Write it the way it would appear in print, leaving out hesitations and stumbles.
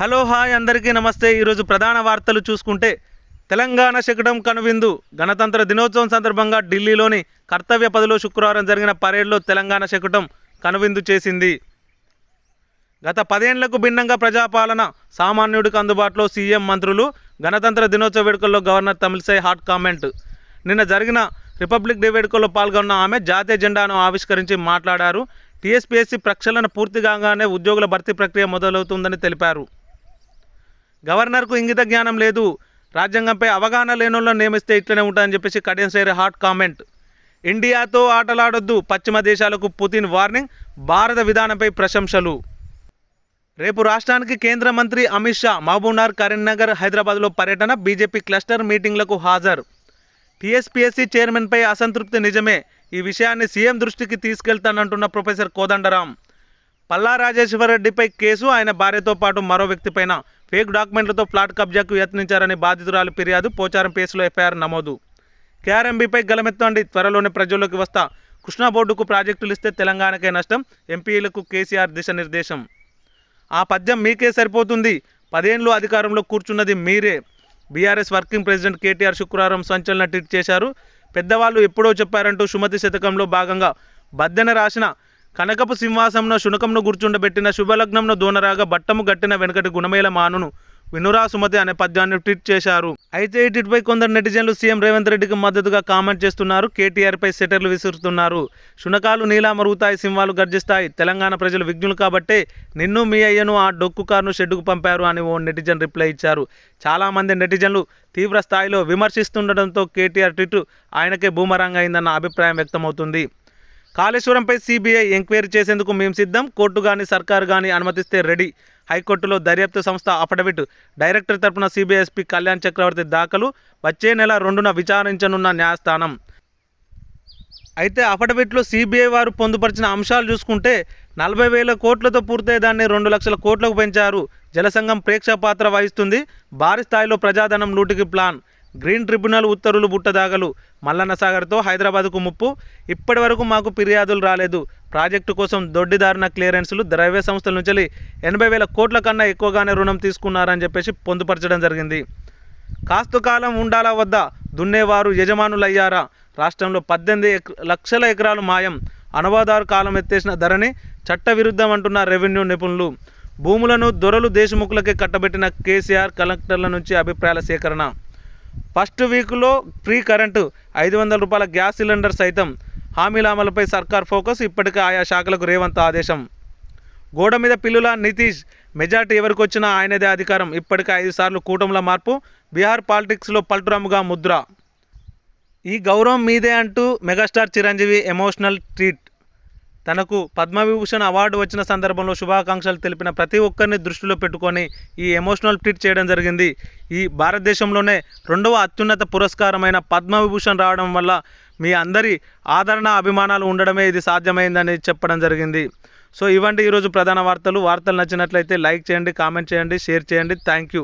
Hello hi అందరికీ నమస్తే. ఈరోజు ప్రధాన వార్తలు చూసుకుంటే తెలంగాణ శకటం కనువిందు. గణతంత్ర దినోత్సవం సందర్భంగా ఢిల్లీలోని కర్తవ్య పథలో శుక్రవారం జరిగిన పరేడ్లో తెలంగాణ శకటం కనువిందు చేసింది. గత 10 ఏళ్లకు భిన్నంగా ప్రజాపాలన, సామాన్యుడికి అందుబాటులో సీఎం, మంత్రులు. గణతంత్ర దినోత్సవ వేడుకల్లో గవర్నర్ తమిళిసై హాట్ కామెంట్. నిన్న జరిగిన రిపబ్లిక్ డే వేడుకల్లో పాల్గొన్న ఆమె జాతీయ జెండాను ఆవిష్కరించి మాట్లాడారు. టీఎస్పీఎస్సీ ప్రక్షాళన పూర్తి కాగానే ఉద్యోగుల భర్తీ ప్రక్రియ మొదలవుతుందని తెలిపారు. గవర్నర్కు ఇంగిత జ్ఞానం లేదు, రాజ్యాంగంపై అవగాహన లేనోళ్ళను నియమిస్తే ఇట్లనే ఉంటాయని చెప్పేసి కడియం హాట్ కామెంట్. ఇండియాతో ఆటలాడొద్దు, పశ్చిమ దేశాలకు పుతిన్ వార్నింగ్. భారత విధానంపై ప్రశంసలు. రేపు రాష్ట్రానికి కేంద్ర మంత్రి అమిత్ షా మహబూబ్నగర్, కరీంనగర్, హైదరాబాద్లో పర్యటన. బీజేపీ క్లస్టర్ మీటింగ్లకు హాజరు. టీఎస్పీఎస్సీ చైర్మన్పై అసంతృప్తి నిజమే, ఈ విషయాన్ని సీఎం దృష్టికి తీసుకెళ్తానంటున్న ప్రొఫెసర్ కోదండరాం. పల్లా రాజేశ్వరరెడ్డిపై కేసు, ఆయన భార్యతో పాటు మరో వ్యక్తిపైన ఫేక్ డాక్యుమెంట్లతో ఫ్లాట్ కబ్జాకు యత్నించారని బాధితురాలి ఫిర్యాదు. పోచారం కేసులో ఎఫ్ఐఆర్ నమోదు. కేఆర్ఎంబీపై గలమెత్తండి, త్వరలోనే ప్రజల్లోకి వస్తా. కృష్ణా బోర్డుకు ప్రాజెక్టులు ఇస్తే తెలంగాణకే నష్టం, ఎంపీలకు కేసీఆర్ దిశానిర్దేశం. ఆ పద్యం మీకే సరిపోతుంది, 10 ఏళ్లు అధికారంలో కూర్చున్నది మీరే. బీఆర్ఎస్ వర్కింగ్ ప్రెసిడెంట్ కేటీఆర్ శుక్రవారం సంచలన ట్వీట్ చేశారు. పెద్దవాళ్ళు ఎప్పుడో చెప్పారంటూ సుమతి శతకంలో భాగంగా బద్దెన రాసిన కనకపు సింహాసంలో శునకంను కూర్చుండబెట్టిన శుభలగ్నంను దోనరాగా బట్టము గట్టిన వెనకటి గుణమేల మానును వినురా సుమతి అనే పద్యాన్ని ట్వీట్ చేశారు. అయితే ఈ ట్వీట్పై కొందరు నెటిజన్లు సీఎం రేవంత్ రెడ్డికి మద్దతుగా కామెంట్ చేస్తున్నారు. కేటీఆర్పై సెటర్లు విసురుతున్నారు. శునకాలు నీలా మరుగుతాయి, సింహాలు గర్జిస్తాయి. తెలంగాణ ప్రజలు విజ్ఞులు కాబట్టే నిన్ను, మీ అయ్యను ఆ డొక్కు కారును షెడ్డుకు పంపారు అని ఓ నెటిజన్ రిప్లై ఇచ్చారు. చాలామంది నెటిజన్లు తీవ్ర స్థాయిలో విమర్శిస్తుండటంతో కేటీఆర్ ట్వీట్ ఆయనకే బూమరాంగ్ అయిందన్న అభిప్రాయం వ్యక్తమవుతుంది. కాళేశ్వరంపై సిబిఐ ఎంక్వైరీ చేసేందుకు మేము సిద్ధం, కోర్టు కానీ సర్కారు కానీ అనుమతిస్తే రెడీ. హైకోర్టులో దర్యాప్తు సంస్థ అఫిడవిట్. డైరెక్టర్ తరపున సిబిఐ ఎస్పీ కళ్యాణ్ చక్రవర్తి దాఖలు. వచ్చే నెల 2న విచారించనున్న న్యాయస్థానం. అయితే అఫిడవిట్లో సిబిఐ వారు పొందుపరిచిన అంశాలు చూసుకుంటే 40,000 కోట్లతో పూర్తయ్యేదాన్ని 2 లక్షల కోట్లకు పెంచారు. జలసంఘం ప్రేక్ష పాత్ర వహిస్తుంది. భారీ స్థాయిలో ప్రజాధనం లూటికి ప్లాన్. గ్రీన్ ట్రిబ్యునల్ ఉత్తర్వులు బుట్టదాగలు. మల్లన్న సాగర్తో హైదరాబాద్కు ముప్పు. ఇప్పటి వరకు మాకు ఫిర్యాదులు రాలేదు. ప్రాజెక్టు కోసం దొడ్డిదారిన క్లియరెన్సులు. రైల్వే సంస్థల నుంచి 80,000 కోట్ల కన్నా ఎక్కువగానే రుణం తీసుకున్నారని చెప్పేసి పొందుపరచడం జరిగింది. కాస్తు కాలం ఉండాలా వద్దా, దున్నేవారు యజమానులయ్యారా. రాష్ట్రంలో 18 లక్షల ఎకరాలు మాయం. అనువాదారు కాలం ఎత్తేసిన ధరని చట్టవిరుద్ధం అంటున్న రెవెన్యూ నిపుణులు. భూములను దొరలు, దేశముఖులకే కట్టబెట్టిన కేసీఆర్. కలెక్టర్ల నుంచి అభిప్రాయాల సేకరణ. ఫస్ట్ వీక్లో ఫ్రీ కరెంటు, 500 రూపాయల గ్యాస్ సిలిండర్ సైతం. హామీల అమలుపై సర్కార్ ఫోకస్. ఇప్పటికే ఆయా శాఖలకు రేవంత్ ఆదేశం. గోడ మీద పిల్లుల నితీష్. మెజార్టీ ఎవరికి వచ్చినా ఆయనదే అధికారం. ఇప్పటికే 5 సార్లు కూటముల మార్పు. బీహార్ పాలిటిక్స్లో పల్టురాముగా ముద్ర. ఈ గౌరవం మీదే అంటూ మెగాస్టార్ చిరంజీవి ఎమోషనల్ ట్వీట్. తనకు పద్మవిభూషణ్ అవార్డు వచ్చిన సందర్భంలో శుభాకాంక్షలు తెలిపిన ప్రతి ఒక్కరిని దృష్టిలో పెట్టుకొని ఈ ఎమోషనల్ ట్వీట్ చేయడం జరిగింది. ఈ భారతదేశంలోనే 2వ అత్యున్నత పురస్కారమైన పద్మవిభూషణ్ రావడం వల్ల మీ అందరి ఆదరణ, అభిమానాలు ఉండడమే ఇది సాధ్యమైందని చెప్పడం జరిగింది. సో ఇవంటి ఈరోజు ప్రధాన వార్తలు. వార్తలు నచ్చినట్లయితే లైక్ చేయండి, కామెంట్ చేయండి, షేర్ చేయండి. Thank you.